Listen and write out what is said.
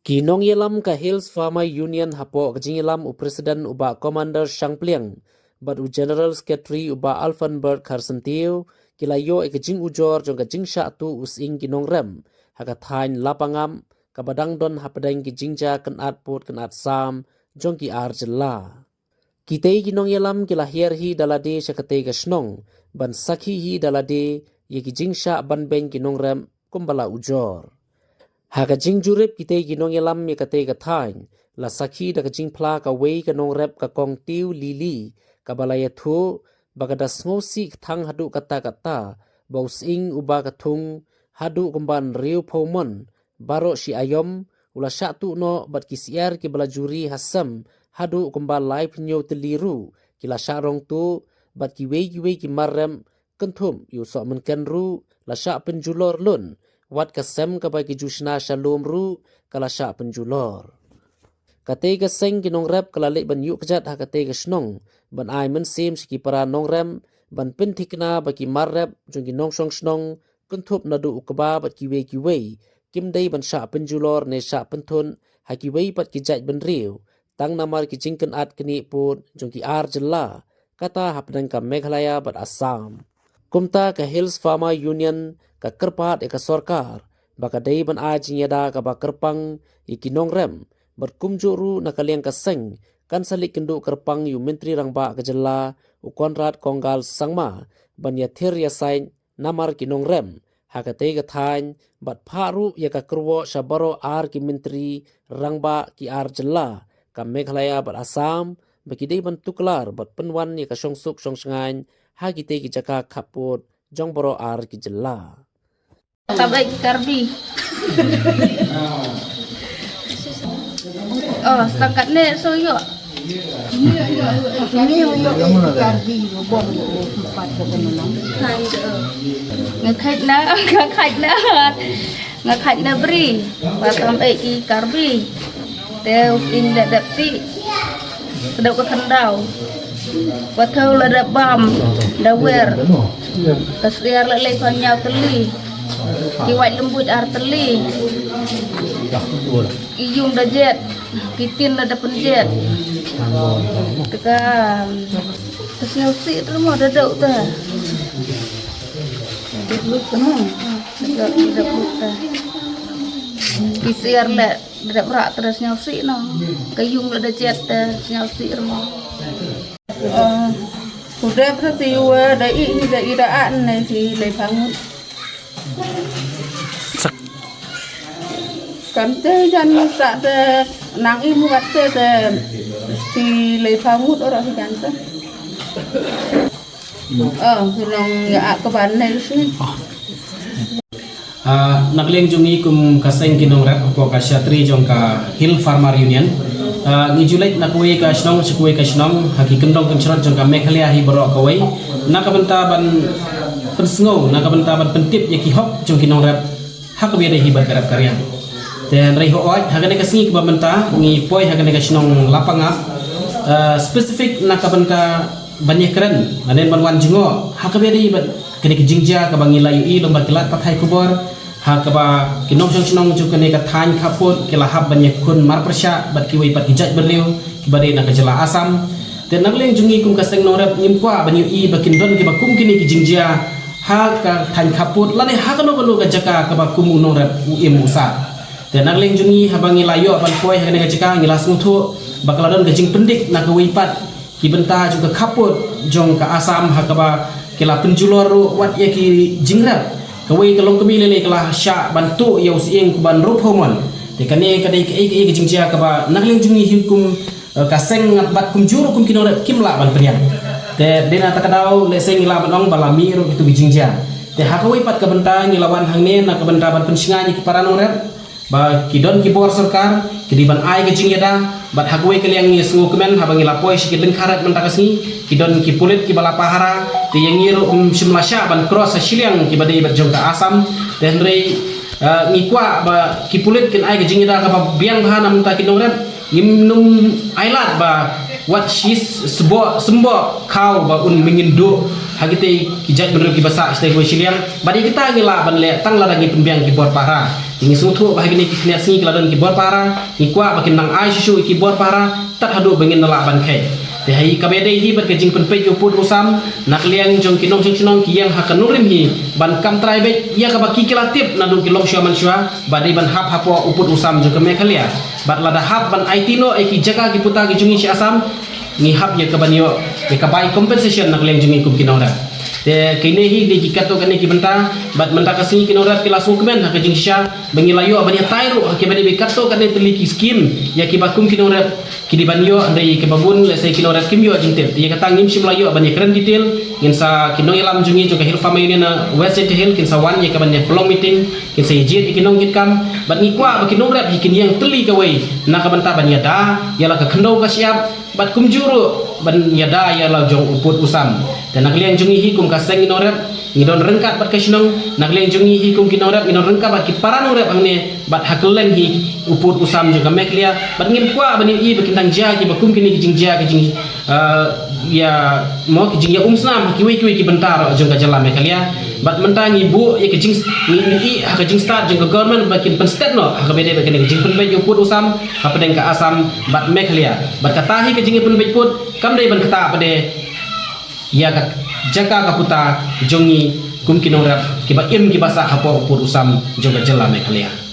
Kinong yelam ka Hills Farmer Union hapo kajing yelam u Presiden uba Commander Shangpliang, but u General Secretary uba Alfanberg Karsentiu, kilayo kajing ujor jong kajing syatu using kinong rem, hakatain lapangam, kabadang don hapadang kijingja kenat put kenat sam, jong ki arjela. Kitay kinong yelam kilahir hi dalade syakate kasnong, ban sakhi hi dalade ye kijing sya ban beng kinong rem kumbala ujor. Hakajing jurip kitay ginong yelam mi katay katayn, la sakhi da kajing pla ka way kanong rep ka kong tiu lili, kabalaya thu, bagadas ngosi thang hadu kata-kata, bausing uba katung, hadu kumban riu pomon, baro si ayom, ula syatu no bat kisiar ki bala juri hasam, hadu kumban lai penyo teliru, kila syarong tu, bat kiway ki marem, kentum yu sok menkenru, la syak penjulor lun, wat kasem ka bagi jusna shalom ru kala sya penjulor. Katay kaseng kinong rep kalalik ban yuk kejat ha katay kasnong ban ay mensim siki para nong rem ban pentikna bagi marrep jung kinong song snong kuntup nadu ukaba bat kiwe kimday ban sya penjulor ne sya pentun ha kiwe pat kijat ban riu tang namar kijingken at kini pun jung ki ar jela kata hapnang ka Meghalaya bat Assam. Kumta ka Hills Farmer Union ka kerpat ka sorkar baka day ban ajing yada ka ba kerpang ikinong rem berkumjuru na kaliang kaseng kan salik kendu kerpang yu menteri rangba ka jela u Konrad Konggal sangma ban yathir yasain namar kinong rem hakatay ka thain bat pharu ya ka kerwo sabaro ar ki menteri rangba ki ar jela ka Meghalaya bat Assam baki day ban tuklar bat penwan ya ka songsuk songsangan hagite ki jaka kaput jong boro ar ki jela. Tabay karbi. Oh, setakat ni so yo. Ini yo karbi bom empat ke menang. Ngakait na beri. Batam i karbi. Teu inda dapti. Sedau ke kendau. Batau la bam dawer. Kasriar lelai konyau teli. Kiwat lembut ar teli. Iyung da jet. Kitin da penjet. Tekan. Terus usi tu mau dadau tu. Dadau tu. Dadau tu. Kisiar le dadau rak terus nyausi no. Kayung da jet nyausi remo. Sudah berarti dai ini dai daan nih si Lepangut. Kante jangan tak ada nang imu kata si Lepangut orang si jantan. Sinong ya keban nih sini. Nagling jungi kum kaseng kinong rap ko ka Syatri jong ka Hill Farmer Union. Ni Julai nak kuih ka snong sekui ka snong haki kendong kencerot jong ka Meghalaya hi borok kawai nak benta ban pensengau nak benta ban pentip ya ki hok jong kinong rap hak biada hi berkarap karya dan rei ho oi hagane ka singi ka benta ngi poi hagane ka snong lapanga spesifik nak benta banyak keren manen ban wan jengo hak biada hi kene ki jingja ka bangila ui lomba kilat pathai kubor hakaba kinong snong ju kene ka than khaput kilahab banyak kun mar persya bat kiwai pat kijat berliu kibade na ka jela Asam dan nagleng jungi kum kaseng norep ngimkwa banyu i bakin don ki bakum kini ki jingja ha ka than khaput lane ha kano balo ka jaka ka bakum norep u musa dan nagleng jungi habangi layo ban poi ha kene ka jaka ngilas nguthu bakaladon ka jing pendik na ka wipat ki benta juga khaput jong ka Asam hakaba kila penjulor wat ya ki jingrap kawai kalong kami lele kalah syak bantu ya usieng kuban rup homon dekane kadai ke jingja ka ba nagling jungi hukum kaseng bat kum juru kum kinorat kimla ban priang te dena takadau leseng ila banong balami ro itu jingja te hakawai pat ka benta ngilawan hangne na ka benta ban pensinga ni para norep ba kidon ki bor sarkar kidiban ai ke jingyada bat hakawai kaliang ni sungu kemen habang ilapoi sikit lengkarat mentakasni kidon ki pulit ki bala pahara te yang ngiro simlasya ban cross siliang ki badai berjong ka Asam dan rei ngikwa ba ki pulit kin ai ke jingyada ka ba biang bahanam ta kinorep ngimnum ailat ba what she's sembo kau ba un mengindu hagite kijat bener ki basa stai go siliang badi kita ngila ban le tang la lagi pembiang ki bor para Ingi sungtu bahagi ni kini singi keladon ki bor para, ni kuat bakin nang ai susu ki bor para, tak hadu bengin nala ban kai. Dehai kabede hi berkejing penpej uput usam nak liang jong kinong cinong ki yang hakan nurim hi ban kam trai be ia ka baki kilatip nadu kilom syua man syua badai ban hap hapo uput usam jong ke mekalia bat lada hap ban aitino eki jaga ki puta ki jungi si asam ni hap ya ka banyo ya ka bai compensation nak liang jungi kum kinora de kini hi di kikato kan ki benta bat menta kasih kinora ki langsung kemen ha kejing sya bengilayo abania tairu ha ke bani be kato kan teli ki skim ya ki bakum kinora kini banyo andai ke babun lesai kinora kimyo jingtet ya kata ngim sim layo abani keren detail insa kinong ilam jungi jo ka hilfa mai na west hill kinsa wan ya ka bani pelong meeting kinsa yejit kinong kitkam bat ni kwa bakinong rap hikin yang teli ka wei na ka banta bani ada ya la ka kendo ka siap bat kumjuru ban yada ya la jong uput usam dan nak liang jungi hi kum kaseng inorep ngidon rengkat bat kasinong nak liang jungi hi kum kinorep ngidon rengkat bat kiparan urep angne bat hakeleng hi uput usam juga meklia bat ngim kwa bani i bakintang ja ki bakum kini kijing ja kijing ya mo kijing ya umsnam kiwi ki bentar jong ka jala meklia bat mentang ibu ya kijing ni i ha kijing start jong government bakin pen state no ha bede bakin kijing pen bej uput usam ha pedeng ka asam bat meklia bat katahi kijing pen bej put kam dai ban kata pade ya ka jaga kaputa jongi kum kinorap kiba im kibasa hapo uput usam jong ka jala meklia